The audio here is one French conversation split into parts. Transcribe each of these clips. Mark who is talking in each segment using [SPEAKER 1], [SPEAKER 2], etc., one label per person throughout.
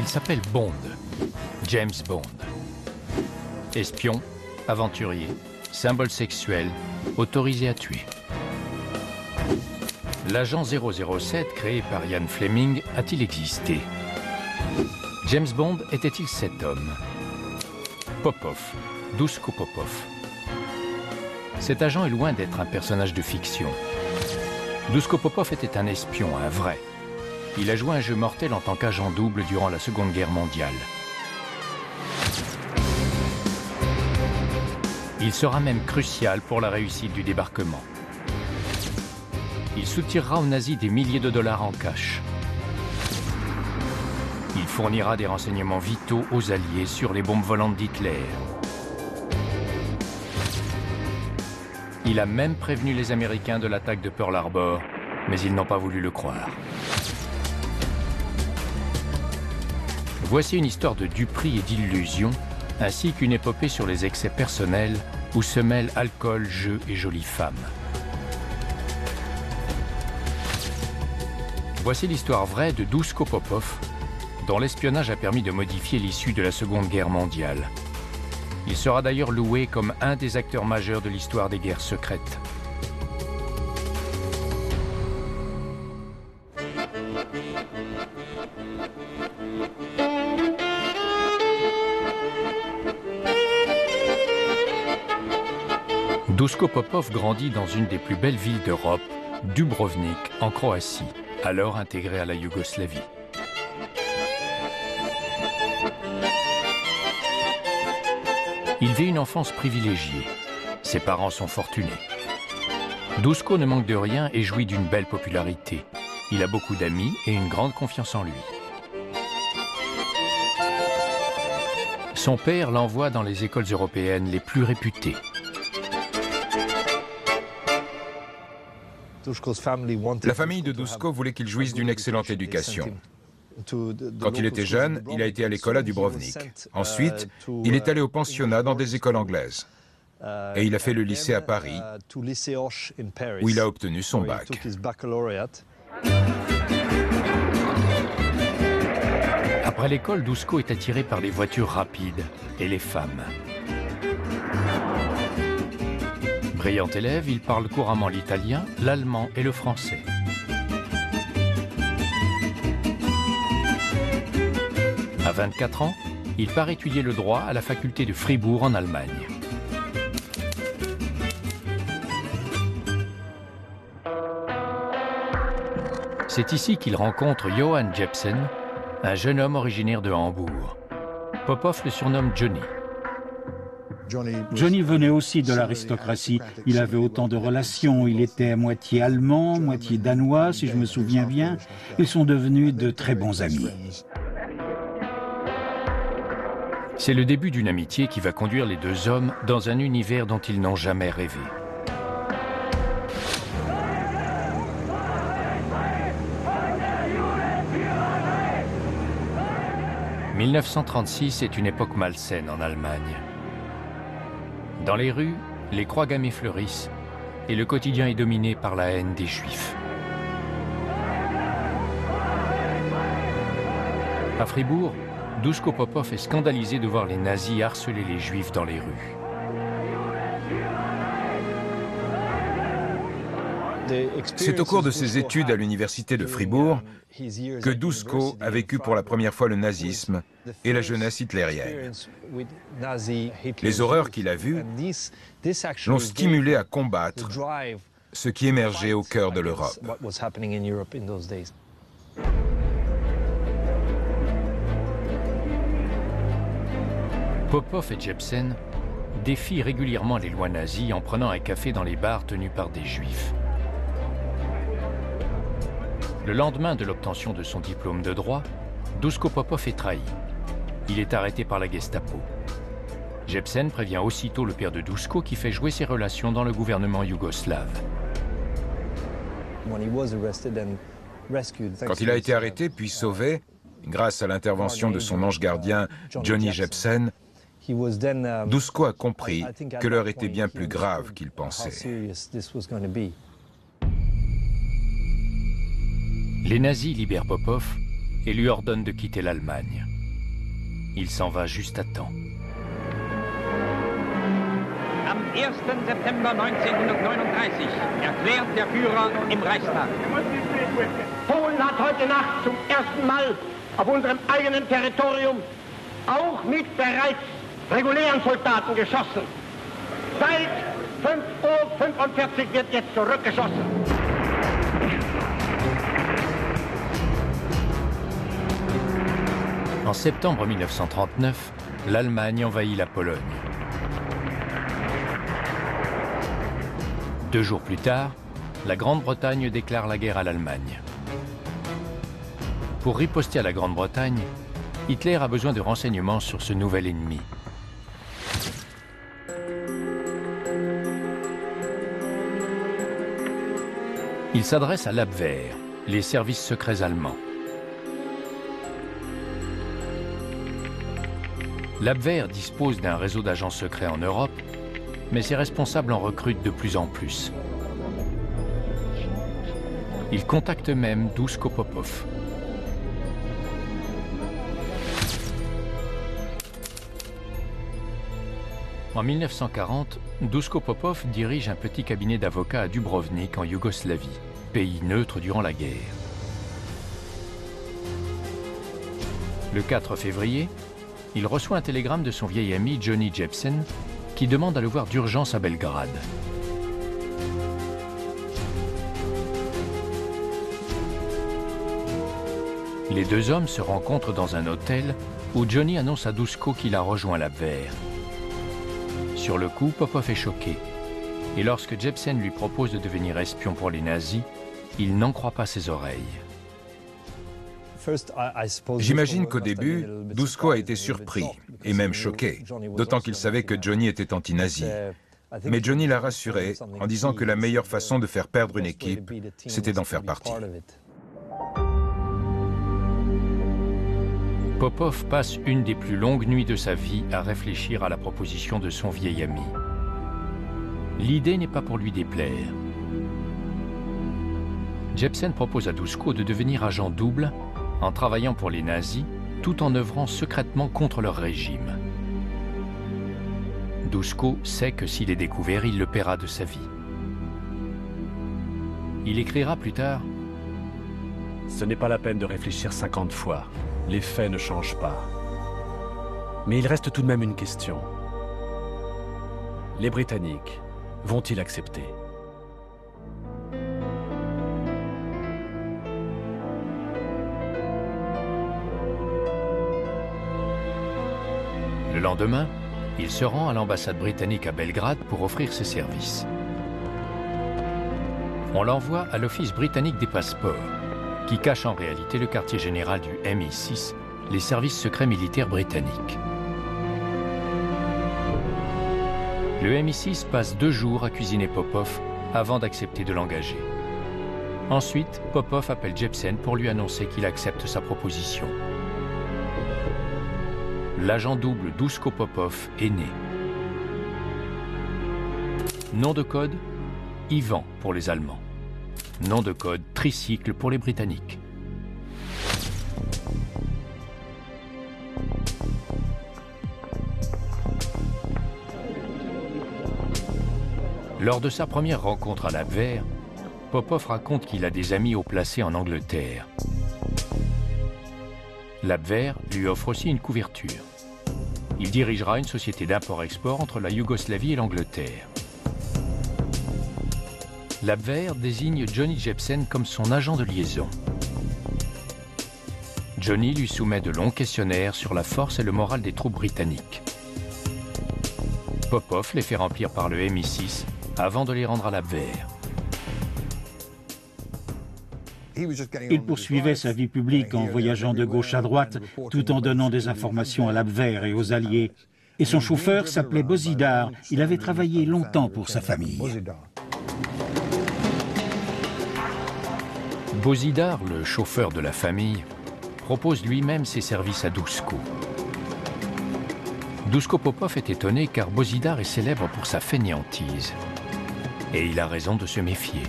[SPEAKER 1] Il s'appelle Bond, James Bond. Espion, aventurier, symbole sexuel, autorisé à tuer. L'agent 007 créé par Ian Fleming a-t-il existé? James Bond était-il cet homme? Popov, Duško Popov. Cet agent est loin d'être un personnage de fiction. Duško Popov était un espion, un vrai. Il a joué un jeu mortel en tant qu'agent double durant la Seconde Guerre mondiale. Il sera même crucial pour la réussite du débarquement. Il soutirera aux nazis des milliers de dollars en cash. Il fournira des renseignements vitaux aux Alliés sur les bombes volantes d'Hitler. Il a même prévenu les Américains de l'attaque de Pearl Harbor, mais ils n'ont pas voulu le croire. Voici une histoire de duperie et d'illusion, ainsi qu'une épopée sur les excès personnels où se mêlent alcool, jeux et jolies femmes. Voici l'histoire vraie de Duško Popov, dont l'espionnage a permis de modifier l'issue de la Seconde Guerre mondiale. Il sera d'ailleurs loué comme un des acteurs majeurs de l'histoire des guerres secrètes. Duško Popov grandit dans une des plus belles villes d'Europe, Dubrovnik, en Croatie, alors intégrée à la Yougoslavie. Il vit une enfance privilégiée. Ses parents sont fortunés. Duško ne manque de rien et jouit d'une belle popularité. Il a beaucoup d'amis et une grande confiance en lui. Son père l'envoie dans les écoles européennes les plus réputées.
[SPEAKER 2] La famille de Duško voulait qu'il jouisse d'une excellente éducation. Quand il était jeune, il a été à l'école à Dubrovnik. Ensuite, il est allé au pensionnat dans des écoles anglaises. Et il a fait le lycée à Paris, où il a obtenu son bac.
[SPEAKER 1] Après l'école, Duško est attiré par les voitures rapides et les femmes. Brillant élève, il parle couramment l'italien, l'allemand et le français. À 24 ans, il part étudier le droit à la faculté de Fribourg en Allemagne. C'est ici qu'il rencontre Johan Jepsen, un jeune homme originaire de Hambourg. Popov le surnomme Johnny.
[SPEAKER 3] Johnny venait aussi de l'aristocratie. Il avait autant de relations. Il était à moitié allemand, moitié danois, si je me souviens bien. Ils sont devenus de très bons amis.
[SPEAKER 1] C'est le début d'une amitié qui va conduire les deux hommes dans un univers dont ils n'ont jamais rêvé. « 1936 est une époque malsaine en Allemagne. Dans les rues, les croix gammées fleurissent et le quotidien est dominé par la haine des Juifs. À Fribourg, Duško Popov est scandalisé de voir les nazis harceler les Juifs dans les rues.
[SPEAKER 2] C'est au cours de ses études à l'université de Fribourg que Duško a vécu pour la première fois le nazisme et la jeunesse hitlérienne. Les horreurs qu'il a vues l'ont stimulé à combattre ce qui émergeait au cœur de l'Europe.
[SPEAKER 1] Popov et Jepsen défient régulièrement les lois nazies en prenant un café dans les bars tenus par des Juifs. Le lendemain de l'obtention de son diplôme de droit, Duško Popov est trahi. Il est arrêté par la Gestapo. Jepsen prévient aussitôt le père de Duško qui fait jouer ses relations dans le gouvernement yougoslave.
[SPEAKER 2] Quand il a été arrêté puis sauvé, grâce à l'intervention de son ange gardien Johnny Jepsen, Duško a compris que l'heure était bien plus grave qu'il pensait.
[SPEAKER 1] Les nazis libèrent Popov et lui ordonnent de quitter l'Allemagne. Il s'en va juste à temps.
[SPEAKER 4] Am 1. September 1939 erklärt der Führer im Reichstag. Polen hat heute Nacht zum ersten Mal auf unserem eigenen Territorium auch mit bereits regulären Soldaten geschossen. Seit 5:45 Uhr wird jetzt zurückgeschossen.
[SPEAKER 1] En septembre 1939, l'Allemagne envahit la Pologne. 2 jours plus tard, la Grande-Bretagne déclare la guerre à l'Allemagne. Pour riposter à la Grande-Bretagne, Hitler a besoin de renseignements sur ce nouvel ennemi. Il s'adresse à l'Abwehr, les services secrets allemands. L'Abwehr dispose d'un réseau d'agents secrets en Europe, mais ses responsables en recrutent de plus en plus. Il contacte même Duško Popov. En 1940, Duško Popov dirige un petit cabinet d'avocats à Dubrovnik, en Yougoslavie, pays neutre durant la guerre. Le 4 février, il reçoit un télégramme de son vieil ami Johnny Jepsen, qui demande à le voir d'urgence à Belgrade. Les 2 hommes se rencontrent dans un hôtel où Johnny annonce à Duško qu'il a rejoint l'Abwehr. Sur le coup, Popov est choqué. Et lorsque Jepsen lui propose de devenir espion pour les nazis, il n'en croit pas ses oreilles.
[SPEAKER 2] J'imagine qu'au début, Duško a été surpris et même choqué, d'autant qu'il savait que Johnny était anti-nazi. Mais Johnny l'a rassuré en disant que la meilleure façon de faire perdre une équipe, c'était d'en faire partie.
[SPEAKER 1] Popov passe une des plus longues nuits de sa vie à réfléchir à la proposition de son vieil ami. L'idée n'est pas pour lui déplaire. Jepsen propose à Duško de devenir agent double en travaillant pour les nazis, tout en œuvrant secrètement contre leur régime. Duško sait que s'il est découvert, il le paiera de sa vie. Il écrira plus tard
[SPEAKER 5] « Ce n'est pas la peine de réfléchir 50 fois. Les faits ne changent pas. Mais il reste tout de même une question. Les Britanniques vont-ils accepter ?
[SPEAKER 1] Le lendemain, il se rend à l'ambassade britannique à Belgrade pour offrir ses services. On l'envoie à l'Office britannique des passeports, qui cache en réalité le quartier général du MI6, les services secrets militaires britanniques. Le MI6 passe 2 jours à cuisiner Popov avant d'accepter de l'engager. Ensuite, Popov appelle Jepsen pour lui annoncer qu'il accepte sa proposition. L'agent double Duško Popov est né. Nom de code, Ivan pour les Allemands. Nom de code, Tricycle pour les Britanniques. Lors de sa première rencontre à l'Abwehr, Popov raconte qu'il a des amis haut placés en Angleterre. L'Abwehr lui offre aussi une couverture. Il dirigera une société d'import-export entre la Yougoslavie et l'Angleterre. L'Abwehr désigne Johnny Jepsen comme son agent de liaison. Johnny lui soumet de longs questionnaires sur la force et le moral des troupes britanniques. Popov les fait remplir par le MI6 avant de les rendre à l'Abwehr.
[SPEAKER 3] Il poursuivait sa vie publique en voyageant de gauche à droite, tout en donnant des informations à l'Abwehr et aux Alliés. Et son chauffeur s'appelait Bozidar. Il avait travaillé longtemps pour sa famille.
[SPEAKER 1] Bozidar, le chauffeur de la famille, propose lui-même ses services à Duško. Duško Popov est étonné car Bozidar est célèbre pour sa fainéantise. Et il a raison de se méfier.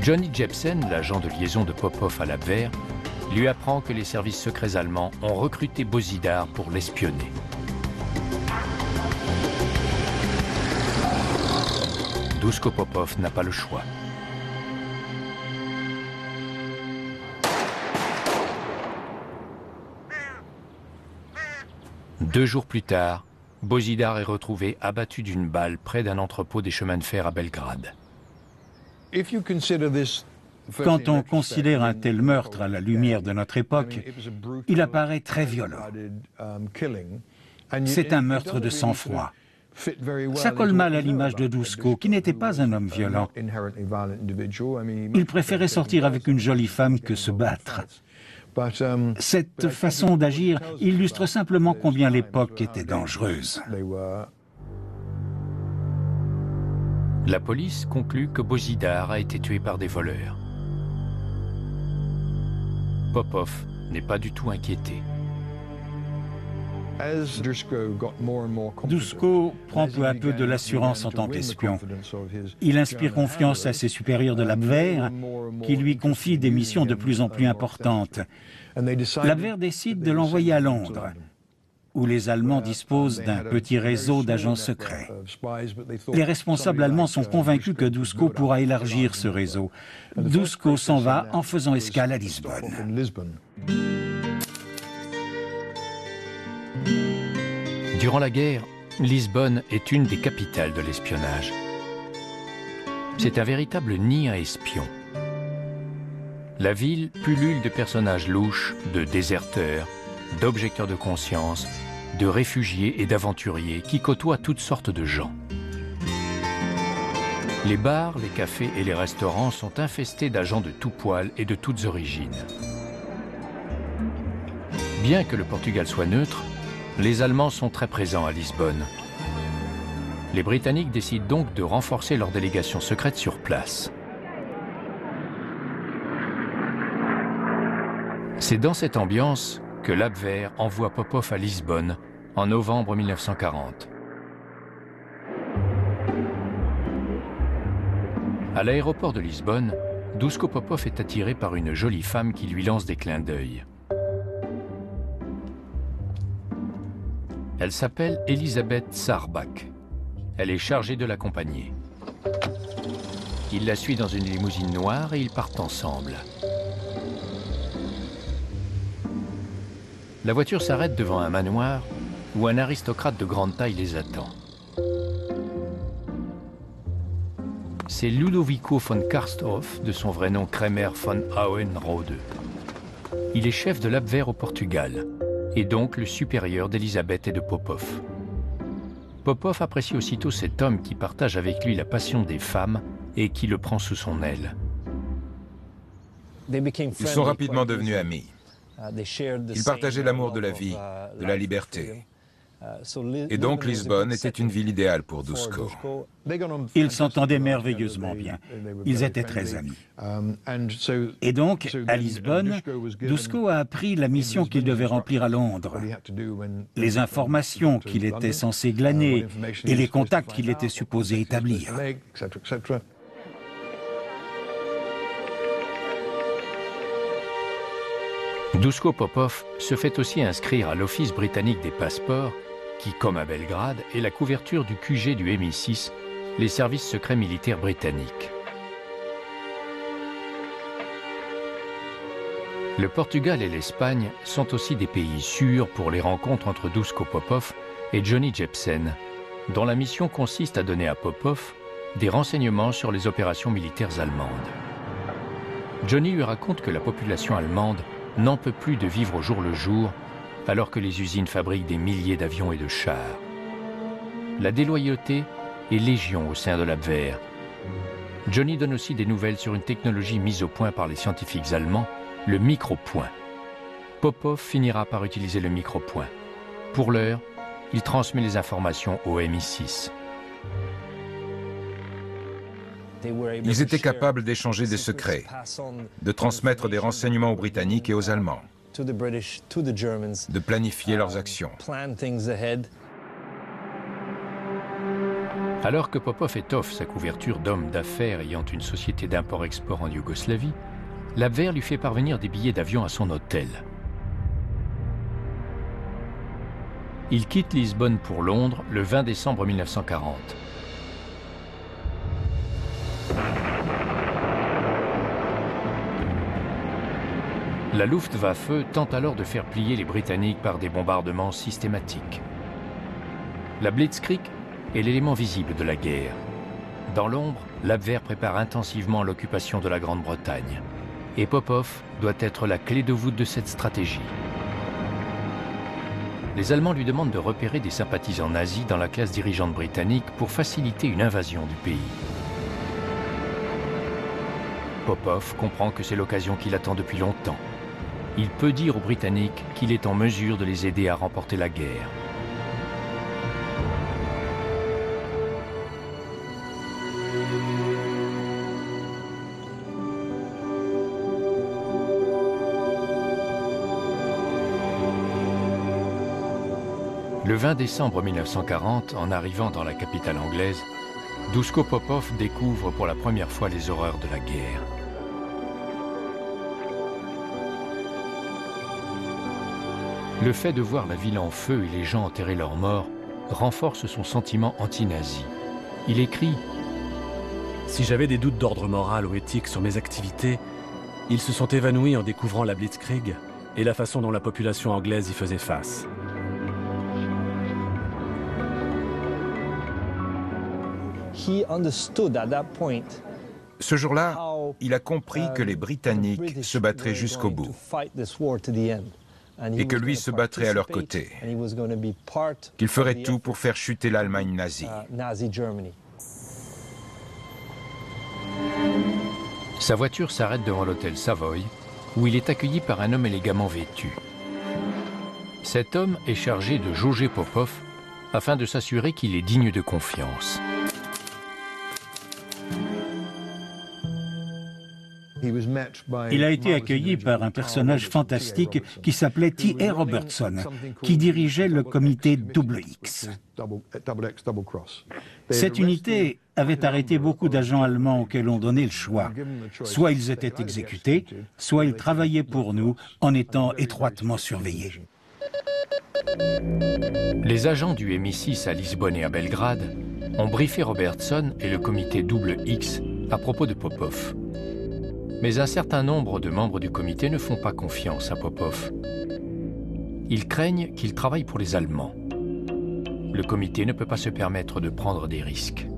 [SPEAKER 1] Johnny Jepsen, l'agent de liaison de Popov à l'Abwehr, lui apprend que les services secrets allemands ont recruté Bozidar pour l'espionner. Duško Popov n'a pas le choix. Deux jours plus tard, Bozidar est retrouvé abattu d'une balle près d'un entrepôt des chemins de fer à Belgrade.
[SPEAKER 3] Quand on considère un tel meurtre à la lumière de notre époque, il apparaît très violent. C'est un meurtre de sang-froid. Ça colle mal à l'image de Duško, qui n'était pas un homme violent. Il préférait sortir avec une jolie femme que se battre. Cette façon d'agir illustre simplement combien l'époque était dangereuse.
[SPEAKER 1] La police conclut que Bozidar a été tué par des voleurs. Popov n'est pas du tout inquiété.
[SPEAKER 3] Duško prend peu à peu de l'assurance en tant qu'espion. Il inspire confiance à ses supérieurs de l'Abwehr, qui lui confient des missions de plus en plus importantes. L'Abwehr décide de l'envoyer à Londres, où les Allemands disposent d'un petit réseau d'agents secrets. Les responsables allemands sont convaincus que Duško pourra élargir ce réseau. Duško s'en va en faisant escale à Lisbonne.
[SPEAKER 1] Durant la guerre, Lisbonne est une des capitales de l'espionnage. C'est un véritable nid à espions. La ville pullule de personnages louches, de déserteurs, d'objecteurs de conscience, de réfugiés et d'aventuriers qui côtoient toutes sortes de gens. Les bars, les cafés et les restaurants sont infestés d'agents de tout poil et de toutes origines. Bien que le Portugal soit neutre, les Allemands sont très présents à Lisbonne. Les Britanniques décident donc de renforcer leur délégation secrète sur place. C'est dans cette ambiance que l'Abwehr envoie Popov à Lisbonne en novembre 1940. À l'aéroport de Lisbonne, Duško Popov est attiré par une jolie femme qui lui lance des clins d'œil. Elle s'appelle Elisabeth Sarbach. Elle est chargée de l'accompagner. Il la suit dans une limousine noire et ils partent ensemble. La voiture s'arrête devant un manoir où un aristocrate de grande taille les attend. C'est Ludovico von Karsthoff, de son vrai nom Kremer von Auenrode. Il est chef de l'Abwehr au Portugal, et donc le supérieur d'Elisabeth et de Popov. Popov apprécie aussitôt cet homme qui partage avec lui la passion des femmes et qui le prend sous son aile.
[SPEAKER 2] Ils sont rapidement devenus amis. Ils partageaient l'amour de la vie, de la liberté. Et donc Lisbonne était une ville idéale pour Duško.
[SPEAKER 3] Ils s'entendaient merveilleusement bien. Ils étaient très amis. Et donc, à Lisbonne, Duško a appris la mission qu'il devait remplir à Londres, les informations qu'il était censé glaner et les contacts qu'il était supposé établir.
[SPEAKER 1] Duško Popov se fait aussi inscrire à l'Office britannique des passeports qui, comme à Belgrade, est la couverture du QG du MI6, les services secrets militaires britanniques. Le Portugal et l'Espagne sont aussi des pays sûrs pour les rencontres entre Duško Popov et Johnny Jepsen, dont la mission consiste à donner à Popov des renseignements sur les opérations militaires allemandes. Johnny lui raconte que la population allemande n'en peut plus de vivre au jour le jour, alors que les usines fabriquent des milliers d'avions et de chars. La déloyauté est légion au sein de l'Abwehr. Johnny donne aussi des nouvelles sur une technologie mise au point par les scientifiques allemands, le micro-point. Popov finira par utiliser le micro-point. Pour l'heure, il transmet les informations au MI6.
[SPEAKER 2] Ils étaient capables d'échanger des secrets, de transmettre des renseignements aux Britanniques et aux Allemands, de planifier leurs actions.
[SPEAKER 1] Alors que Popov étoffe sa couverture d'hommes d'affaires ayant une société d'import-export en Yougoslavie, l'Abwehr lui fait parvenir des billets d'avion à son hôtel. Il quitte Lisbonne pour Londres le 20 décembre 1940. La Luftwaffe tente alors de faire plier les Britanniques par des bombardements systématiques. La Blitzkrieg est l'élément visible de la guerre. Dans l'ombre, l'Abwehr prépare intensivement l'occupation de la Grande-Bretagne. Et Popov doit être la clé de voûte de cette stratégie. Les Allemands lui demandent de repérer des sympathisants nazis dans la classe dirigeante britannique pour faciliter une invasion du pays. Popov comprend que c'est l'occasion qu'il attend depuis longtemps. Il peut dire aux Britanniques qu'il est en mesure de les aider à remporter la guerre. Le 20 décembre 1940, en arrivant dans la capitale anglaise, Duško Popov découvre pour la première fois les horreurs de la guerre. Le fait de voir la ville en feu et les gens enterrer leurs morts renforce son sentiment anti-nazi. Il écrit
[SPEAKER 5] « Si j'avais des doutes d'ordre moral ou éthique sur mes activités, ils se sont évanouis en découvrant la Blitzkrieg et la façon dont la population anglaise y faisait face. »
[SPEAKER 2] Ce jour-là, il a compris que les Britanniques se battraient jusqu'au bout et que lui se battrait à leur côté, qu'il ferait tout pour faire chuter l'Allemagne nazie.
[SPEAKER 1] Sa voiture s'arrête devant l'hôtel Savoy, où il est accueilli par un homme élégamment vêtu. Cet homme est chargé de jauger Popov afin de s'assurer qu'il est digne de confiance.
[SPEAKER 3] Il a été accueilli par un personnage fantastique qui s'appelait T.A. Robertson, qui dirigeait le comité XX. Cette unité avait arrêté beaucoup d'agents allemands auxquels on donnait le choix. Soit ils étaient exécutés, soit ils travaillaient pour nous en étant étroitement surveillés.
[SPEAKER 1] Les agents du MI6 à Lisbonne et à Belgrade ont briefé Robertson et le comité XX à propos de Popov. Mais un certain nombre de membres du comité ne font pas confiance à Popov. Ils craignent qu'il travaille pour les Allemands. Le comité ne peut pas se permettre de prendre des risques.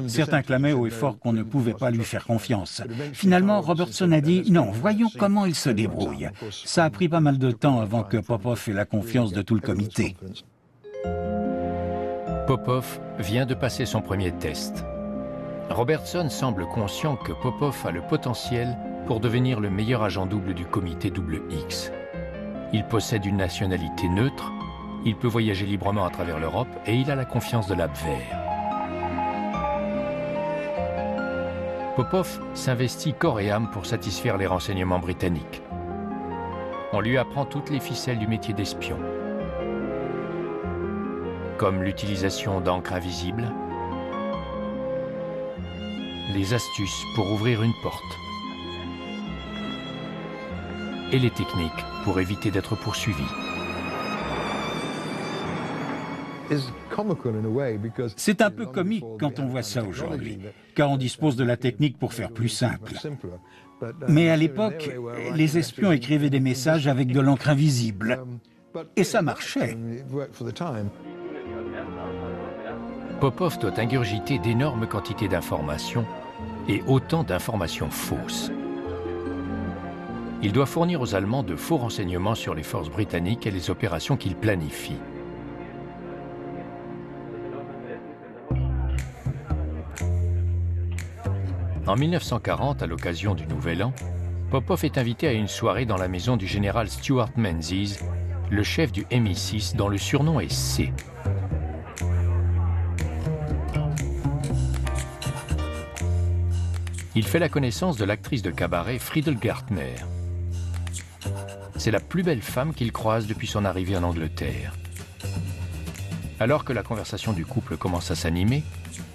[SPEAKER 3] Certains clamaient haut et fort qu'on ne pouvait pas lui faire confiance. Finalement, Robertson a dit « Non, voyons comment il se débrouille ». Ça a pris pas mal de temps avant que Popov ait la confiance de tout le comité.
[SPEAKER 1] Popov vient de passer son premier test. Robertson semble conscient que Popov a le potentiel pour devenir le meilleur agent double du comité XX. Il possède une nationalité neutre, il peut voyager librement à travers l'Europe et il a la confiance de l'Abwehr. Popov s'investit corps et âme pour satisfaire les renseignements britanniques. On lui apprend toutes les ficelles du métier d'espion, comme l'utilisation d'encre invisible, les astuces pour ouvrir une porte et les techniques pour éviter d'être poursuivi.
[SPEAKER 3] C'est un peu comique quand on voit ça aujourd'hui, car on dispose de la technique pour faire plus simple. Mais à l'époque, les espions écrivaient des messages avec de l'encre invisible, et ça marchait.
[SPEAKER 1] Popov doit ingurgiter d'énormes quantités d'informations et autant d'informations fausses. Il doit fournir aux Allemands de faux renseignements sur les forces britanniques et les opérations qu'ils planifient. En 1940, à l'occasion du Nouvel An, Popov est invité à une soirée dans la maison du général Stuart Menzies, le chef du MI6 dont le surnom est C. Il fait la connaissance de l'actrice de cabaret Friedel Gartner. C'est la plus belle femme qu'il croise depuis son arrivée en Angleterre. Alors que la conversation du couple commence à s'animer,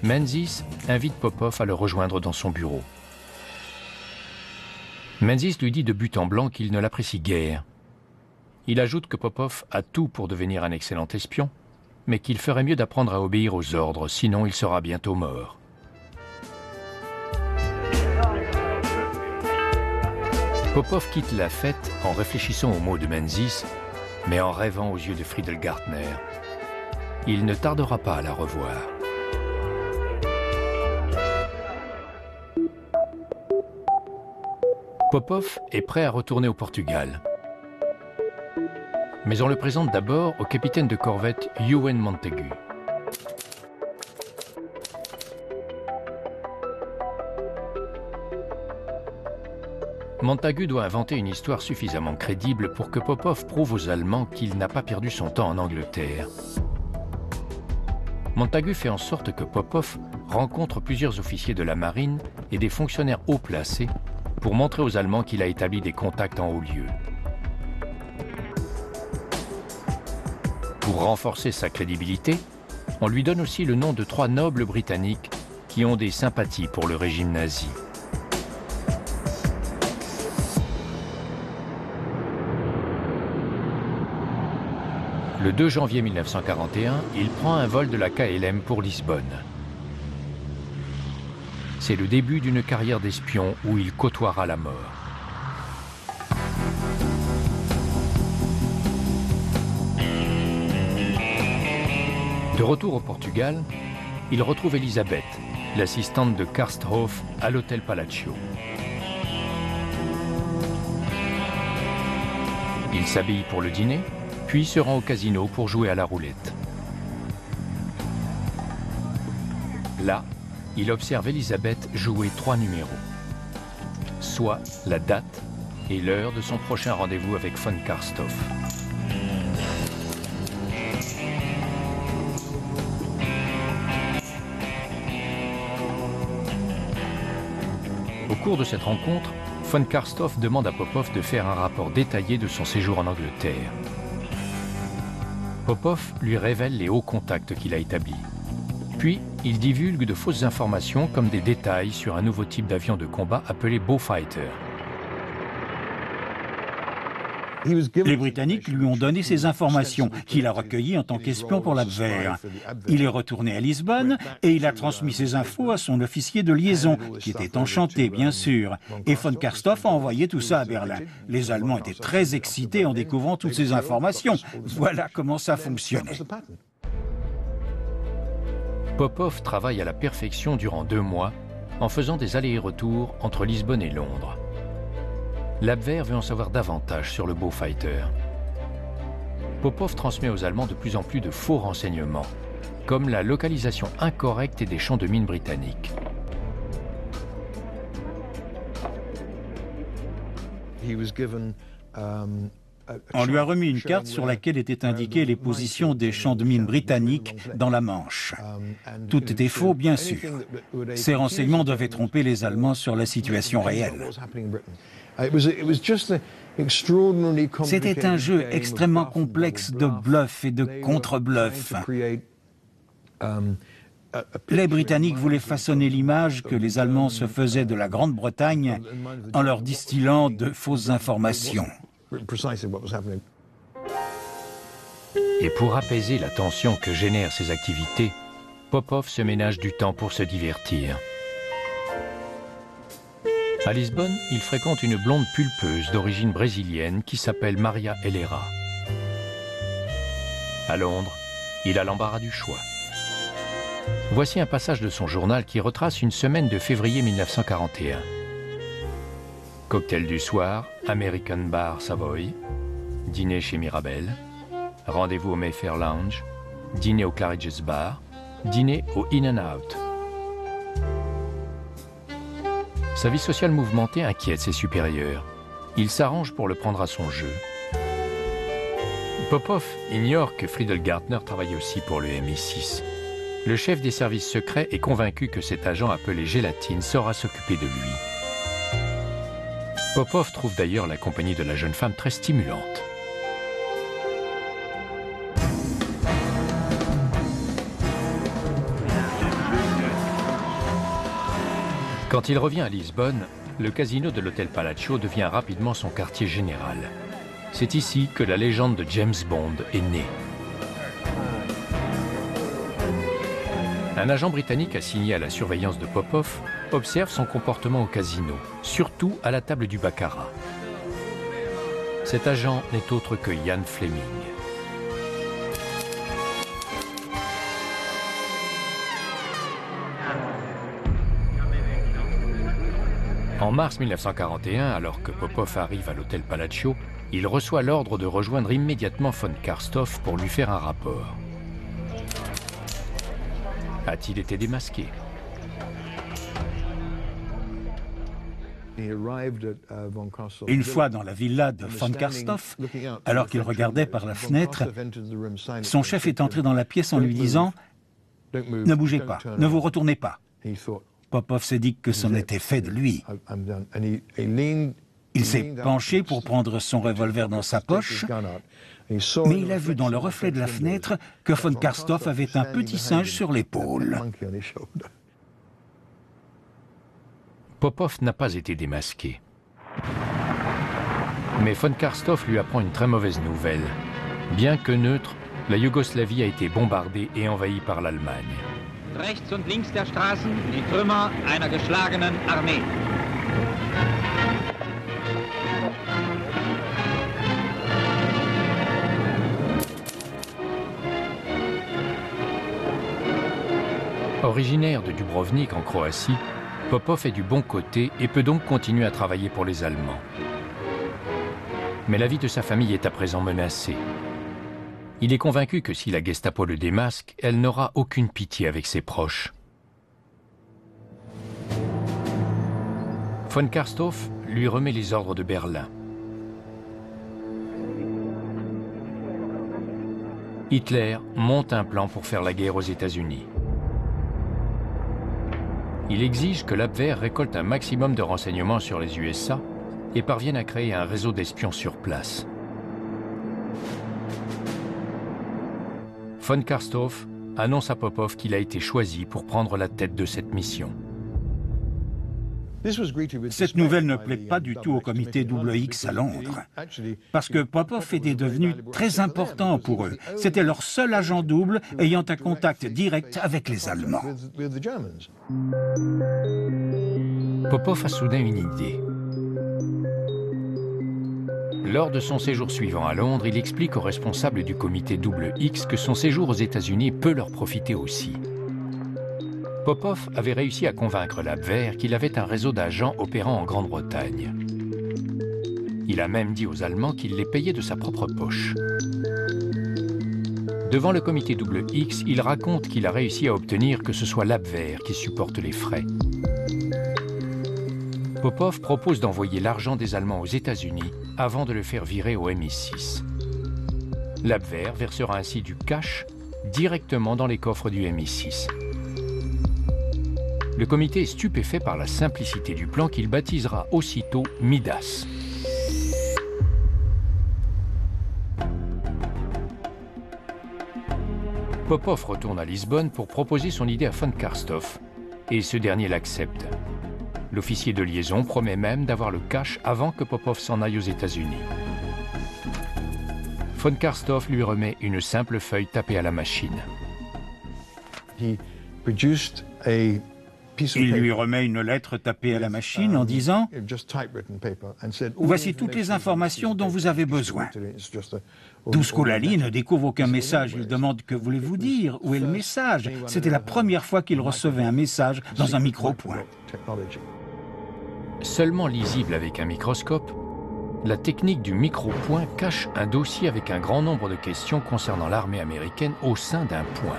[SPEAKER 1] Menzies invite Popov à le rejoindre dans son bureau. Menzies lui dit de but en blanc qu'il ne l'apprécie guère. Il ajoute que Popov a tout pour devenir un excellent espion, mais qu'il ferait mieux d'apprendre à obéir aux ordres, sinon il sera bientôt mort. Popov quitte la fête en réfléchissant aux mots de Menzies, mais en rêvant aux yeux de Friedel Gartner. Il ne tardera pas à la revoir. Popov est prêt à retourner au Portugal. Mais on le présente d'abord au capitaine de corvette Ewen Montagu. Montagu doit inventer une histoire suffisamment crédible pour que Popov prouve aux Allemands qu'il n'a pas perdu son temps en Angleterre. Montagu fait en sorte que Popov rencontre plusieurs officiers de la marine et des fonctionnaires haut placés pour montrer aux Allemands qu'il a établi des contacts en haut lieu. Pour renforcer sa crédibilité, on lui donne aussi le nom de 3 nobles britanniques qui ont des sympathies pour le régime nazi. Le 2 janvier 1941, il prend un vol de la KLM pour Lisbonne. C'est le début d'une carrière d'espion où il côtoiera la mort. De retour au Portugal, il retrouve Elisabeth, l'assistante de Karsthof à l'hôtel Palacio. Il s'habille pour le dîner, puis se rend au casino pour jouer à la roulette. Là, il observe Elisabeth jouer 3 numéros, soit la date et l'heure de son prochain rendez-vous avec von Karsthof. Au cours de cette rencontre, von Karsthof demande à Popov de faire un rapport détaillé de son séjour en Angleterre. Popov lui révèle les hauts contacts qu'il a établis. Puis, il divulgue de fausses informations comme des détails sur un nouveau type d'avion de combat appelé Beaufighter.
[SPEAKER 3] Les Britanniques lui ont donné ces informations qu'il a recueillies en tant qu'espion pour l'Abwehr. Il est retourné à Lisbonne et il a transmis ces infos à son officier de liaison, qui était enchanté, bien sûr. Et von Karsthof a envoyé tout ça à Berlin. Les Allemands étaient très excités en découvrant toutes ces informations. Voilà comment ça fonctionnait.
[SPEAKER 1] Popov travaille à la perfection durant 2 mois, en faisant des allers et retours entre Lisbonne et Londres. L'Abwehr veut en savoir davantage sur le Beaufighter. Popov transmet aux Allemands de plus en plus de faux renseignements, comme la localisation incorrecte des champs de mines britanniques.
[SPEAKER 3] On lui a remis une carte sur laquelle étaient indiquées les positions des champs de mines britanniques dans la Manche. Tout était faux, bien sûr. Ces renseignements devaient tromper les Allemands sur la situation réelle. C'était un jeu extrêmement complexe de bluff et de contre-bluff. Les Britanniques voulaient façonner l'image que les Allemands se faisaient de la Grande-Bretagne en leur distillant de fausses informations.
[SPEAKER 1] Et pour apaiser la tension que génèrent ces activités, Popov se ménage du temps pour se divertir. À Lisbonne, il fréquente une blonde pulpeuse d'origine brésilienne qui s'appelle Maria Helera. À Londres, il a l'embarras du choix. Voici un passage de son journal qui retrace une semaine de février 1941. Cocktail du soir, American Bar Savoy, dîner chez Mirabel, rendez-vous au Mayfair Lounge, dîner au Claridge's Bar, dîner au In-N-Out. Sa vie sociale mouvementée inquiète ses supérieurs. Il s'arrange pour le prendre à son jeu. Popov ignore que Friedel Gartner travaille aussi pour le MI6. Le chef des services secrets est convaincu que cet agent appelé Gélatine saura s'occuper de lui. Popov trouve d'ailleurs la compagnie de la jeune femme très stimulante. Quand il revient à Lisbonne, le casino de l'hôtel Palazzo devient rapidement son quartier général. C'est ici que la légende de James Bond est née. Un agent britannique assigné à la surveillance de Popov observe son comportement au casino, surtout à la table du baccarat. Cet agent n'est autre que Ian Fleming. En mars 1941, alors que Popov arrive à l'hôtel Palazzo, il reçoit l'ordre de rejoindre immédiatement von Karstoff pour lui faire un rapport. A-t-il été démasqué?
[SPEAKER 3] Une fois dans la villa de von Karstoff, alors qu'il regardait par la fenêtre, son chef est entré dans la pièce en lui disant « Ne bougez pas, ne vous retournez pas ». Popov s'est dit que c'en était fait de lui. Il s'est penché pour prendre son revolver dans sa poche, mais il a vu dans le reflet de la fenêtre que von Karstoff avait un petit singe sur l'épaule.
[SPEAKER 1] Popov n'a pas été démasqué. Mais von Karstoff lui apprend une très mauvaise nouvelle. Bien que neutre, la Yougoslavie a été bombardée et envahie par l'Allemagne.
[SPEAKER 4] Rechts und links der Straßen die Trümmer einer geschlagenen Armee.
[SPEAKER 1] Originaire de Dubrovnik en Croatie, Popov est du bon côté et peut donc continuer à travailler pour les Allemands. Mais la vie de sa famille est à présent menacée. Il est convaincu que si la Gestapo le démasque, elle n'aura aucune pitié avec ses proches. Von Karstoff lui remet les ordres de Berlin. Hitler monte un plan pour faire la guerre aux États-Unis. Il exige que l'Abwehr récolte un maximum de renseignements sur les USA et parvienne à créer un réseau d'espions sur place. Von Karstoff annonce à Popov qu'il a été choisi pour prendre la tête de cette mission.
[SPEAKER 3] Cette nouvelle ne plaît pas du tout au comité XX à Londres, parce que Popov était devenu très important pour eux. C'était leur seul agent double ayant un contact direct avec les Allemands.
[SPEAKER 1] Popov a soudain une idée. Lors de son séjour suivant à Londres, il explique aux responsables du comité XX que son séjour aux États-Unis peut leur profiter aussi. Popov avait réussi à convaincre l'Abwehr qu'il avait un réseau d'agents opérant en Grande-Bretagne. Il a même dit aux Allemands qu'il les payait de sa propre poche. Devant le comité XX, il raconte qu'il a réussi à obtenir que ce soit l'Abwehr qui supporte les frais. Popov propose d'envoyer l'argent des Allemands aux États-Unis avant de le faire virer au MI6. L'Abwehr versera ainsi du cash directement dans les coffres du MI6. Le comité est stupéfait par la simplicité du plan qu'il baptisera aussitôt Midas. Popov retourne à Lisbonne pour proposer son idée à von Karstoff, et ce dernier l'accepte. L'officier de liaison promet même d'avoir le cash avant que Popov s'en aille aux États-Unis. Von Karstoff lui remet une simple feuille tapée à la machine.
[SPEAKER 3] Il lui remet une lettre tapée à la machine en disant « Voici toutes les informations dont vous avez besoin ». Duško Lali ne découvre aucun message. Il demande « Que voulez-vous dire? Où est le message ?» C'était la première fois qu'il recevait un message dans un micro-point.
[SPEAKER 1] Seulement lisible avec un microscope, la technique du micro-point cache un dossier avec un grand nombre de questions concernant l'armée américaine au sein d'un point.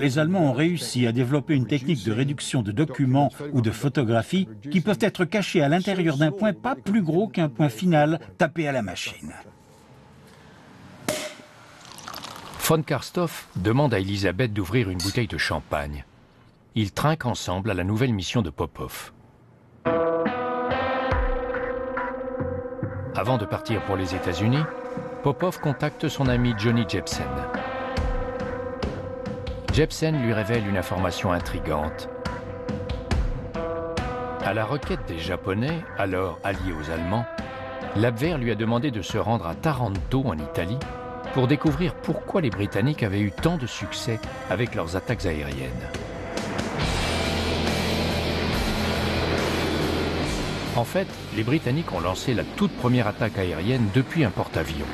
[SPEAKER 3] Les Allemands ont réussi à développer une technique de réduction de documents ou de photographies qui peuvent être cachés à l'intérieur d'un point pas plus gros qu'un point final tapé à la machine.
[SPEAKER 1] Von Karstoff demande à Elisabeth d'ouvrir une bouteille de champagne. Ils trinquent ensemble à la nouvelle mission de Popov. Avant de partir pour les États-Unis, Popov contacte son ami Johnny Jepsen. Jepsen lui révèle une information intrigante. À la requête des Japonais, alors alliés aux Allemands, l'Abwehr lui a demandé de se rendre à Taranto, en Italie, pour découvrir pourquoi les Britanniques avaient eu tant de succès avec leurs attaques aériennes. En fait, les Britanniques ont lancé la toute première attaque aérienne depuis un porte-avions.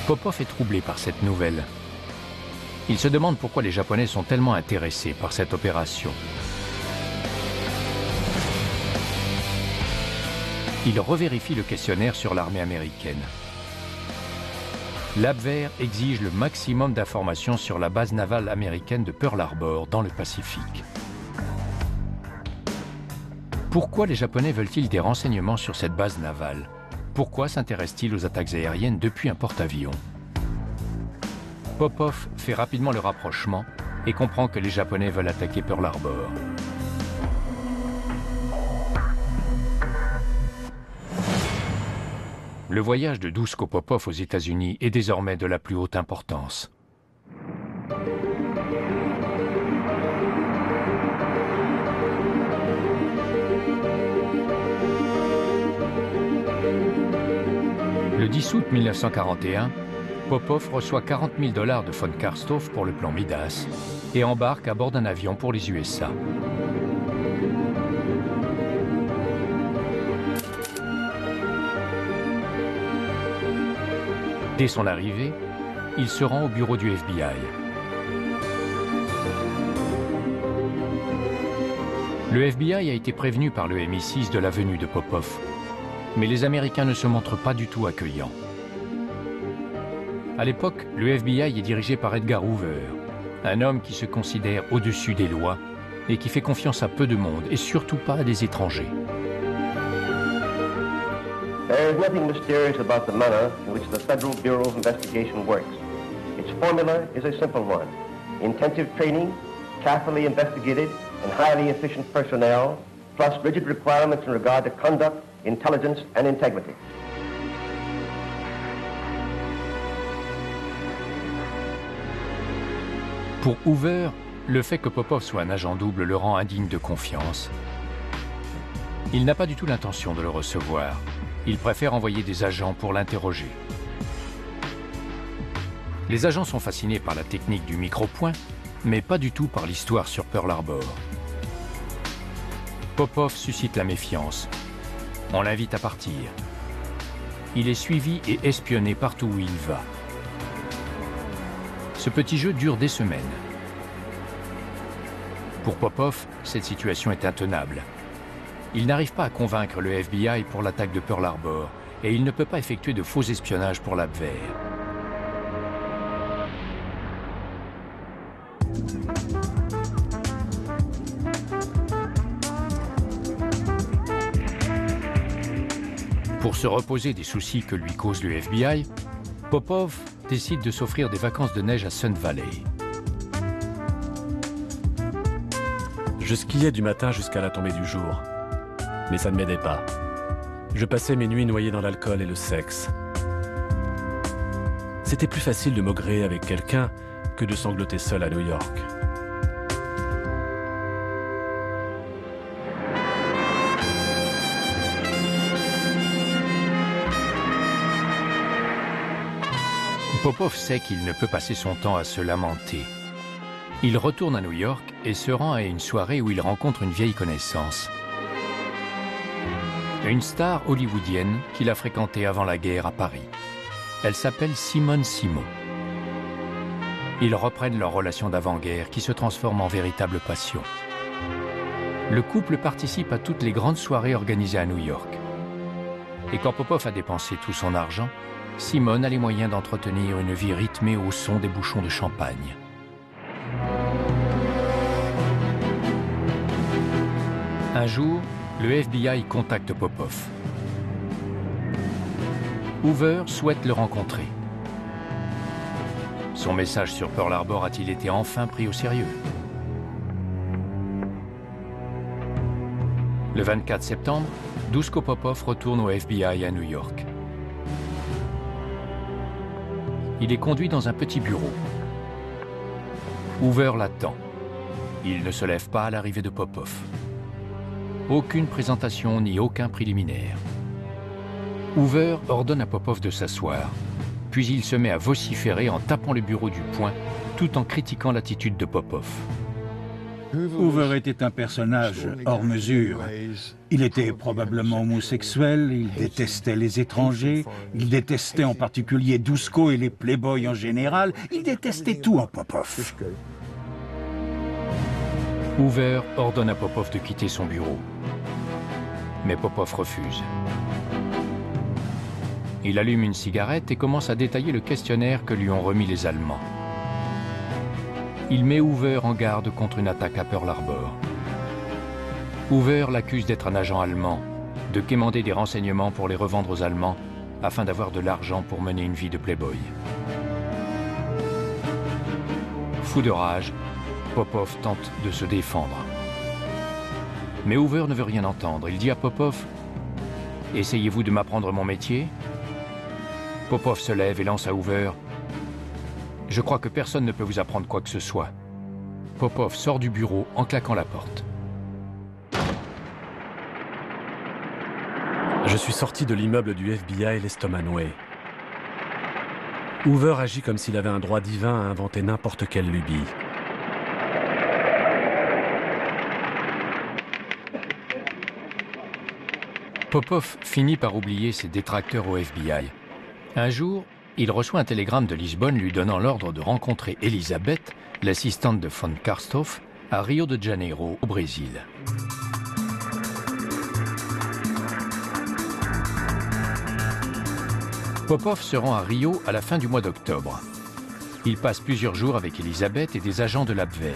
[SPEAKER 1] Popov est troublé par cette nouvelle. Il se demande pourquoi les Japonais sont tellement intéressés par cette opération. Il revérifie le questionnaire sur l'armée américaine. L'Abwehr exige le maximum d'informations sur la base navale américaine de Pearl Harbor dans le Pacifique. Pourquoi les Japonais veulent-ils des renseignements sur cette base navale? Pourquoi s'intéressent-ils aux attaques aériennes depuis un porte-avions? Popov fait rapidement le rapprochement et comprend que les Japonais veulent attaquer Pearl Harbor. Le voyage de Duško Popov aux États-Unis est désormais de la plus haute importance. Le 10 août 1941, Popov reçoit $40 000 de von Karstov pour le plan Midas et embarque à bord d'un avion pour les USA. Dès son arrivée, il se rend au bureau du FBI. Le FBI a été prévenu par le MI6 de la venue de Popov, mais les Américains ne se montrent pas du tout accueillants. À l'époque, le FBI est dirigé par Edgar Hoover, un homme qui se considère au-dessus des lois et qui fait confiance à peu de monde et surtout pas à des étrangers.
[SPEAKER 6] There is nothing mysterious about the manner in which the Federal Bureau of Investigation works. Its formula is a simple one. Intensive training, carefully investigated, and highly efficient personnel, plus rigid requirements in regard to conduct, intelligence, and integrity.
[SPEAKER 1] Pour Hoover, le fait que Popov soit un agent double le rend indigne de confiance. Il n'a pas du tout l'intention de le recevoir. Il préfère envoyer des agents pour l'interroger. Les agents sont fascinés par la technique du micro-point, mais pas du tout par l'histoire sur Pearl Harbor. Popov suscite la méfiance. On l'invite à partir. Il est suivi et espionné partout où il va. Ce petit jeu dure des semaines. Pour Popov, cette situation est intenable. Il n'arrive pas à convaincre le FBI pour l'attaque de Pearl Harbor et il ne peut pas effectuer de faux espionnages pour l'Abwehr. Pour se reposer des soucis que lui cause le FBI, Popov décide de s'offrir des vacances de neige à Sun Valley.
[SPEAKER 5] Je skiais du matin jusqu'à la tombée du jour. Mais ça ne m'aidait pas. Je passais mes nuits noyé dans l'alcool et le sexe. C'était plus facile de maugréer avec quelqu'un que de sangloter seul à New York.
[SPEAKER 1] Popov sait qu'il ne peut passer son temps à se lamenter. Il retourne à New York et se rend à une soirée où il rencontre une vieille connaissance. Une star hollywoodienne qu'il a fréquentée avant la guerre à Paris. Elle s'appelle Simone Simon. Ils reprennent leur relation d'avant-guerre qui se transforme en véritable passion. Le couple participe à toutes les grandes soirées organisées à New York. Et quand Popov a dépensé tout son argent, Simone a les moyens d'entretenir une vie rythmée au son des bouchons de champagne. Un jour, le FBI contacte Popov. Hoover souhaite le rencontrer. Son message sur Pearl Harbor a-t-il été enfin pris au sérieux? Le 24 septembre, Duško Popov retourne au FBI à New York. Il est conduit dans un petit bureau. Hoover l'attend. Il ne se lève pas à l'arrivée de Popov. Aucune présentation ni aucun préliminaire. Hoover ordonne à Popov de s'asseoir, puis il se met à vociférer en tapant le bureau du poing, tout en critiquant l'attitude de Popov.
[SPEAKER 3] Hoover était un personnage hors mesure. Il était probablement homosexuel, il détestait les étrangers, il détestait en particulier Duško et les playboys en général, il détestait tout en Popov.
[SPEAKER 1] Hoover ordonne à Popov de quitter son bureau. Mais Popov refuse. Il allume une cigarette et commence à détailler le questionnaire que lui ont remis les Allemands. Il met Hoover en garde contre une attaque à Pearl Harbor. Hoover l'accuse d'être un agent allemand, de quémander des renseignements pour les revendre aux Allemands afin d'avoir de l'argent pour mener une vie de playboy. Fou de rage, Popov tente de se défendre. Mais Hoover ne veut rien entendre. Il dit à Popov « Essayez-vous de m'apprendre mon métier ?» Popov se lève et lance à Hoover « Je crois que personne ne peut vous apprendre quoi que ce soit. » Popov sort du bureau en claquant la porte.
[SPEAKER 5] Je suis sorti de l'immeuble du FBI l'Estomanway. Hoover agit comme s'il avait un droit divin à inventer n'importe quelle lubie.
[SPEAKER 1] Popov finit par oublier ses détracteurs au FBI. Un jour, il reçoit un télégramme de Lisbonne lui donnant l'ordre de rencontrer Elisabeth, l'assistante de von Karstoff, à Rio de Janeiro, au Brésil. Popov se rend à Rio à la fin du mois d'octobre. Il passe plusieurs jours avec Elisabeth et des agents de l'Abwehr.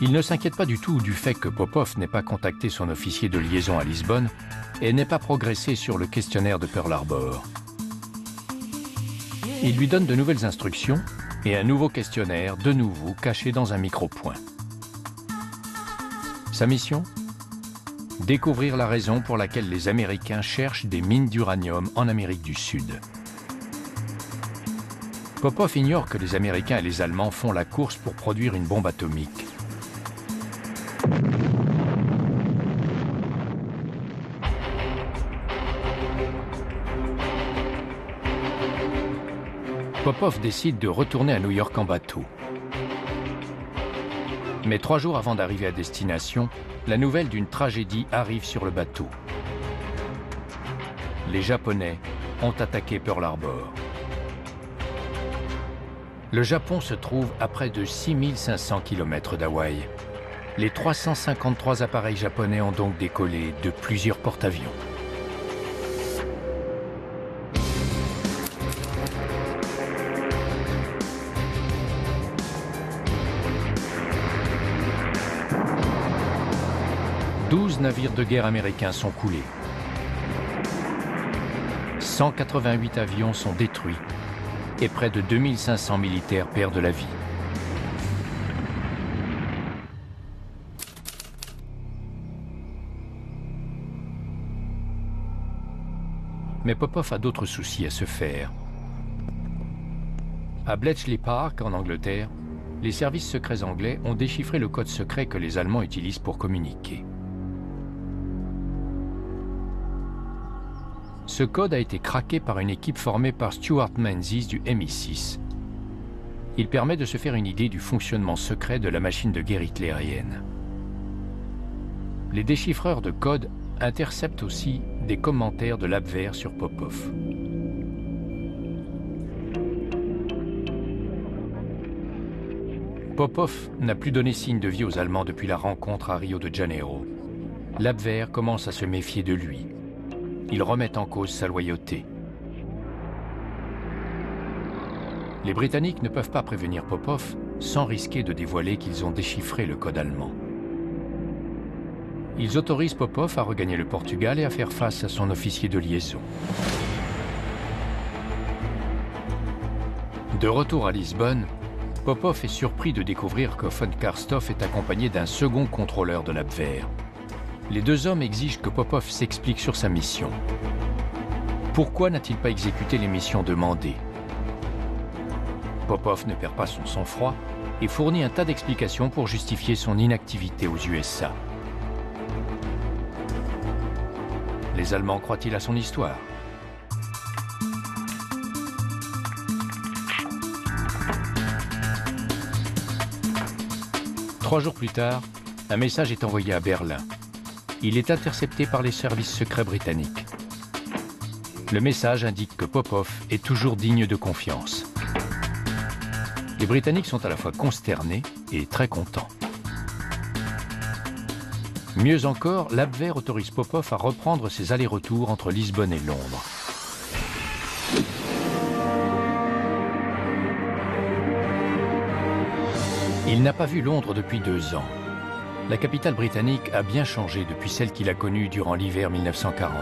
[SPEAKER 1] Il ne s'inquiète pas du tout du fait que Popov n'ait pas contacté son officier de liaison à Lisbonne et n'ait pas progressé sur le questionnaire de Pearl Harbor. Il lui donne de nouvelles instructions et un nouveau questionnaire, de nouveau caché dans un micro-point. Sa mission ? Découvrir la raison pour laquelle les Américains cherchent des mines d'uranium en Amérique du Sud. Popov ignore que les Américains et les Allemands font la course pour produire une bombe atomique. Popov décide de retourner à New York en bateau. Mais 3 jours avant d'arriver à destination, la nouvelle d'une tragédie arrive sur le bateau. Les Japonais ont attaqué Pearl Harbor. Le Japon se trouve à près de 6500 km d'Hawaï. Les 353 appareils japonais ont donc décollé de plusieurs porte-avions. « 12 navires de guerre américains sont coulés. 188 avions sont détruits et près de 2500 militaires perdent la vie. Mais Popov a d'autres soucis à se faire. À Bletchley Park, en Angleterre, les services secrets anglais ont déchiffré le code secret que les Allemands utilisent pour communiquer. Ce code a été craqué par une équipe formée par Stuart Menzies du MI6. Il permet de se faire une idée du fonctionnement secret de la machine de guerre hitlérienne. Les déchiffreurs de code interceptent aussi des commentaires de l'Abwehr sur Popov. Popov n'a plus donné signe de vie aux Allemands depuis la rencontre à Rio de Janeiro. L'Abwehr commence à se méfier de lui. Ils remettent en cause sa loyauté. Les Britanniques ne peuvent pas prévenir Popov sans risquer de dévoiler qu'ils ont déchiffré le code allemand. Ils autorisent Popov à regagner le Portugal et à faire face à son officier de liaison. De retour à Lisbonne, Popov est surpris de découvrir que von Karstoff est accompagné d'un second contrôleur de l'Abwehr. Les 2 hommes exigent que Popov s'explique sur sa mission. Pourquoi n'a-t-il pas exécuté les missions demandées? Popov ne perd pas son sang-froid et fournit un tas d'explications pour justifier son inactivité aux USA. Les Allemands croient-ils à son histoire? Trois jours plus tard, un message est envoyé à Berlin. Il est intercepté par les services secrets britanniques. Le message indique que Popov est toujours digne de confiance. Les Britanniques sont à la fois consternés et très contents. Mieux encore, l'Abwehr autorise Popov à reprendre ses allers-retours entre Lisbonne et Londres. Il n'a pas vu Londres depuis 2 ans. La capitale britannique a bien changé depuis celle qu'il a connue durant l'hiver 1940.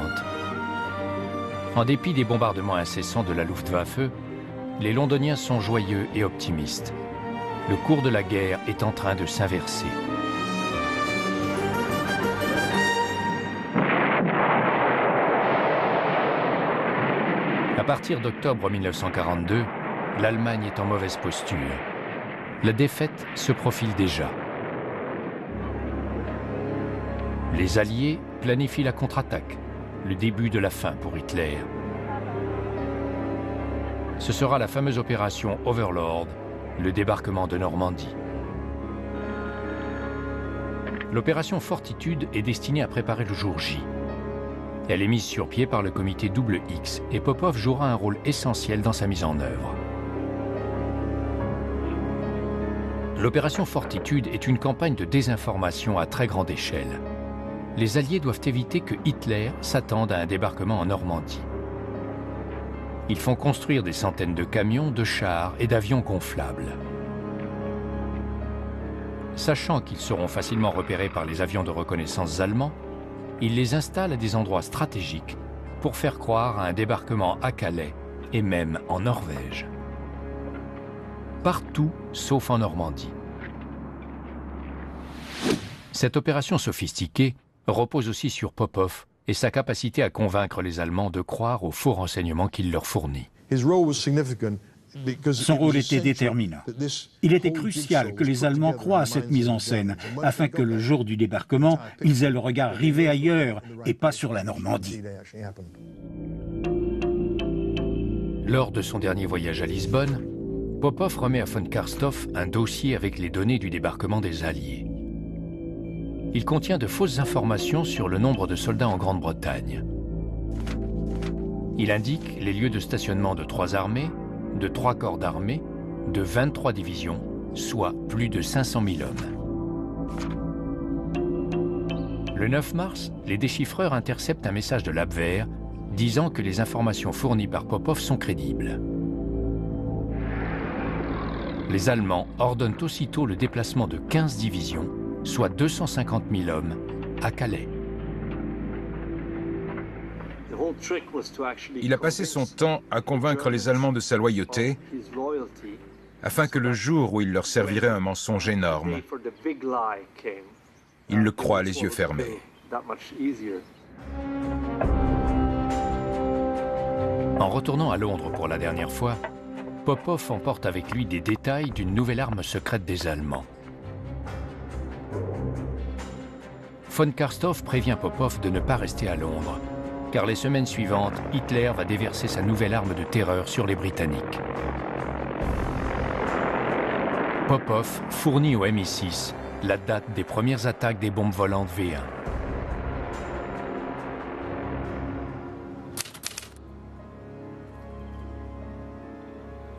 [SPEAKER 1] En dépit des bombardements incessants de la Luftwaffe, les Londoniens sont joyeux et optimistes. Le cours de la guerre est en train de s'inverser. À partir d'octobre 1942, l'Allemagne est en mauvaise posture. La défaite se profile déjà. Les Alliés planifient la contre-attaque, le début de la fin pour Hitler. Ce sera la fameuse opération Overlord, le débarquement de Normandie. L'opération Fortitude est destinée à préparer le jour J. Elle est mise sur pied par le comité XX et Popov jouera un rôle essentiel dans sa mise en œuvre. L'opération Fortitude est une campagne de désinformation à très grande échelle. Les Alliés doivent éviter que Hitler s'attende à un débarquement en Normandie. Ils font construire des centaines de camions, de chars et d'avions gonflables. Sachant qu'ils seront facilement repérés par les avions de reconnaissance allemands, ils les installent à des endroits stratégiques pour faire croire à un débarquement à Calais et même en Norvège. Partout sauf en Normandie. Cette opération sophistiquée repose aussi sur Popov et sa capacité à convaincre les Allemands de croire aux faux renseignements qu'il leur fournit.
[SPEAKER 3] Son rôle était déterminant. Il était crucial que les Allemands croient à cette mise en scène, afin que le jour du débarquement, ils aient le regard rivé ailleurs et pas sur la Normandie.
[SPEAKER 1] Lors de son dernier voyage à Lisbonne, Popov remet à von Karstoff un dossier avec les données du débarquement des Alliés. Il contient de fausses informations sur le nombre de soldats en Grande-Bretagne. Il indique les lieux de stationnement de 3 armées, de 3 corps d'armée, de 23 divisions, soit plus de 500 000 hommes. Le 9 mars, les déchiffreurs interceptent un message de l'Abwehr disant que les informations fournies par Popov sont crédibles. Les Allemands ordonnent aussitôt le déplacement de 15 divisions, soit 250 000 hommes, à Calais.
[SPEAKER 2] Il a passé son temps à convaincre les Allemands de sa loyauté, afin que le jour où il leur servirait un mensonge énorme, ils le croient les yeux fermés.
[SPEAKER 1] En retournant à Londres pour la dernière fois, Popov emporte avec lui des détails d'une nouvelle arme secrète des Allemands. Von Karstoff prévient Popov de ne pas rester à Londres, car les semaines suivantes, Hitler va déverser sa nouvelle arme de terreur sur les Britanniques. Popov fournit au MI6 la date des premières attaques des bombes volantes V1.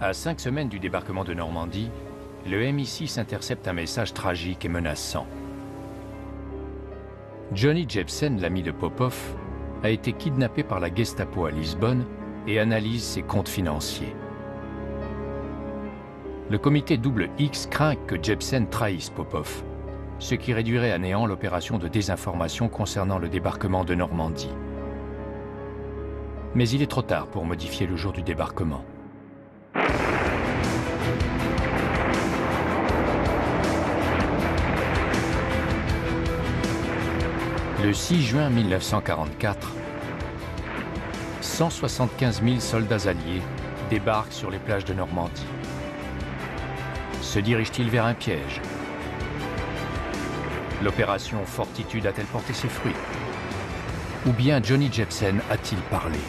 [SPEAKER 1] À 5 semaines du débarquement de Normandie, le MI6 intercepte un message tragique et menaçant. Johnny Jebsen, l'ami de Popov, a été kidnappé par la Gestapo à Lisbonne et analyse ses comptes financiers. Le comité XX craint que Jebsen trahisse Popov, ce qui réduirait à néant l'opération de désinformation concernant le débarquement de Normandie. Mais il est trop tard pour modifier le jour du débarquement. Le 6 juin 1944, 175 000 soldats alliés débarquent sur les plages de Normandie. Se dirige-t-il vers un piège? L'opération Fortitude a-t-elle porté ses fruits? Ou bien Johnny Jepsen a-t-il parlé?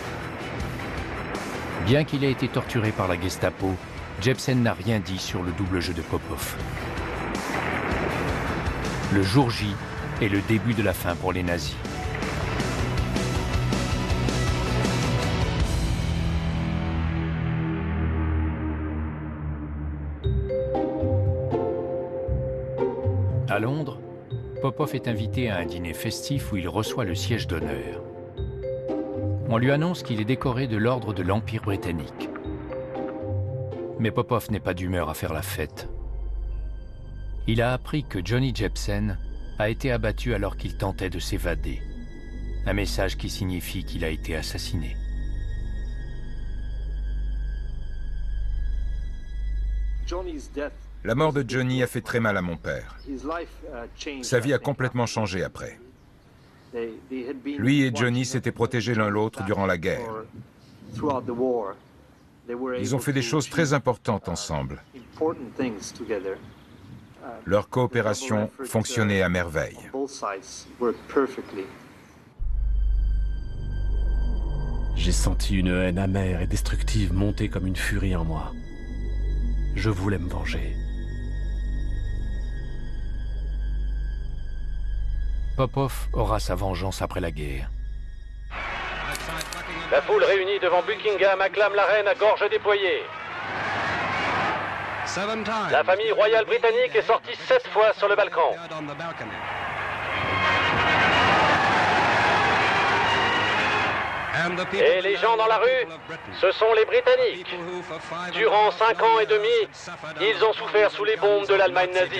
[SPEAKER 1] Bien qu'il ait été torturé par la Gestapo, Jepsen n'a rien dit sur le double jeu de Popov. Le jour J est le début de la fin pour les nazis. À Londres, Popov est invité à un dîner festif où il reçoit le siège d'honneur. On lui annonce qu'il est décoré de l'ordre de l'Empire britannique. Mais Popov n'est pas d'humeur à faire la fête. Il a appris que Johnny Jepsen a été abattu alors qu'il tentait de s'évader. Un message qui signifie qu'il a été assassiné.
[SPEAKER 2] La mort de Johnny a fait très mal à mon père. Sa vie a complètement changé après. Lui et Johnny s'étaient protégés l'un l'autre durant la guerre. Ils ont fait des choses très importantes ensemble. Leur coopération fonctionnait à merveille.
[SPEAKER 5] J'ai senti une haine amère et destructive monter comme une furie en moi. Je voulais me venger.
[SPEAKER 1] Popov aura sa vengeance après la guerre.
[SPEAKER 7] La foule réunie devant Buckingham acclame la reine à gorge déployée. La famille royale britannique est sortie 7 fois sur le balcon. Et les gens dans la rue, ce sont les Britanniques. Durant 5 ans et demi, ils ont souffert sous les bombes de l'Allemagne nazie.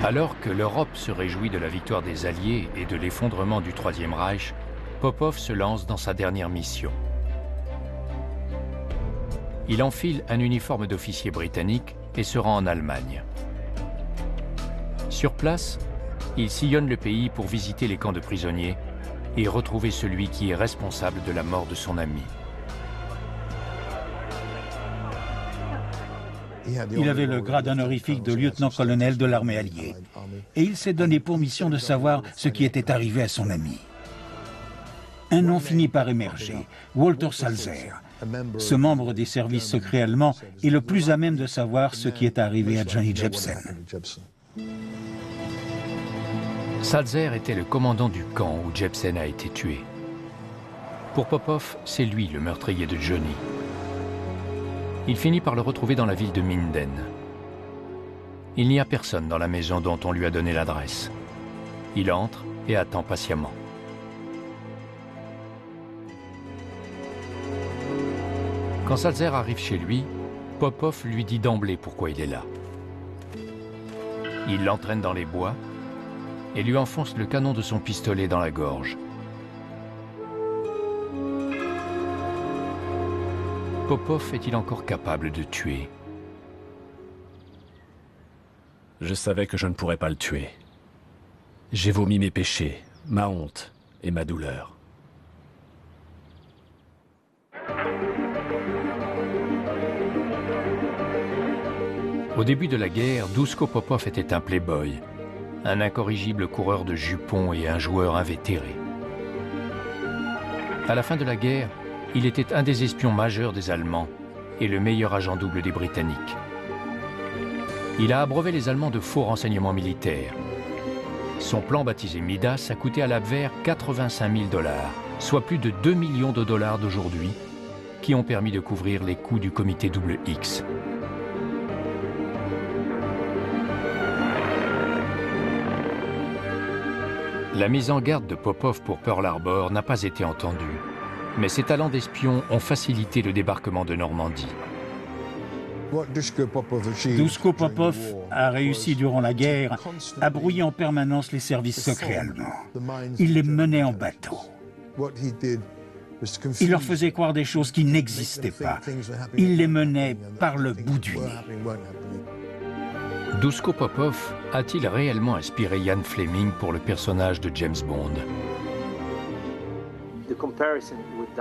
[SPEAKER 1] Alors que l'Europe se réjouit de la victoire des Alliés et de l'effondrement du Troisième Reich, Popov se lance dans sa dernière mission. Il enfile un uniforme d'officier britannique et se rend en Allemagne. Sur place, il sillonne le pays pour visiter les camps de prisonniers et retrouver celui qui est responsable de la mort de son ami.
[SPEAKER 3] Il avait le grade honorifique de lieutenant-colonel de l'armée alliée. Et il s'est donné pour mission de savoir ce qui était arrivé à son ami. Un nom finit par émerger, Walter Salzer. Ce membre des services secrets allemands est le plus à même de savoir ce qui est arrivé à Johnny Jepsen.
[SPEAKER 1] Salzer était le commandant du camp où Jepsen a été tué. Pour Popov, c'est lui le meurtrier de Johnny. Il finit par le retrouver dans la ville de Minden. Il n'y a personne dans la maison dont on lui a donné l'adresse. Il entre et attend patiemment. Quand Salzer arrive chez lui, Popov lui dit d'emblée pourquoi il est là. Il l'entraîne dans les bois et lui enfonce le canon de son pistolet dans la gorge. Popov est-il encore capable de tuer?
[SPEAKER 5] Je savais que je ne pourrais pas le tuer. J'ai vomi mes péchés, ma honte et ma douleur.
[SPEAKER 1] Au début de la guerre, Duško Popov était un playboy, un incorrigible coureur de jupons et un joueur invétéré. À la fin de la guerre, il était un des espions majeurs des Allemands et le meilleur agent double des Britanniques. Il a abreuvé les Allemands de faux renseignements militaires. Son plan baptisé Midas a coûté à l'Abwehr 85 000 $, soit plus de 2 millions de dollars d'aujourd'hui, qui ont permis de couvrir les coûts du comité double X. La mise en garde de Popov pour Pearl Harbor n'a pas été entendue, mais ses talents d'espion ont facilité le débarquement de Normandie.
[SPEAKER 3] Duško Popov a réussi durant la guerre à brouiller en permanence les services secrets allemands. Il les menait en bateau. Il leur faisait croire des choses qui n'existaient pas. Il les menait par le bout du nez.
[SPEAKER 1] Duško Popov a-t-il réellement inspiré Ian Fleming pour le personnage de James Bond?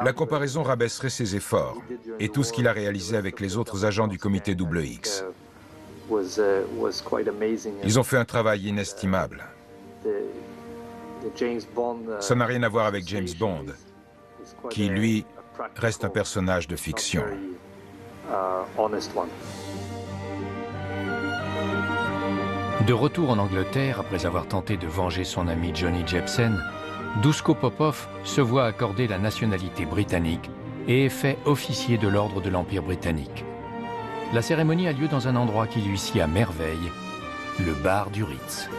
[SPEAKER 2] La comparaison rabaisserait ses efforts et tout ce qu'il a réalisé avec les autres agents du comité XX. Ils ont fait un travail inestimable. Ça n'a rien à voir avec James Bond, qui, lui, reste un personnage de fiction.
[SPEAKER 1] De retour en Angleterre, après avoir tenté de venger son ami Johnny Jepsen, Duško Popov se voit accorder la nationalité britannique et est fait officier de l'ordre de l'Empire britannique. La cérémonie a lieu dans un endroit qui lui sied à merveille, le bar du Ritz.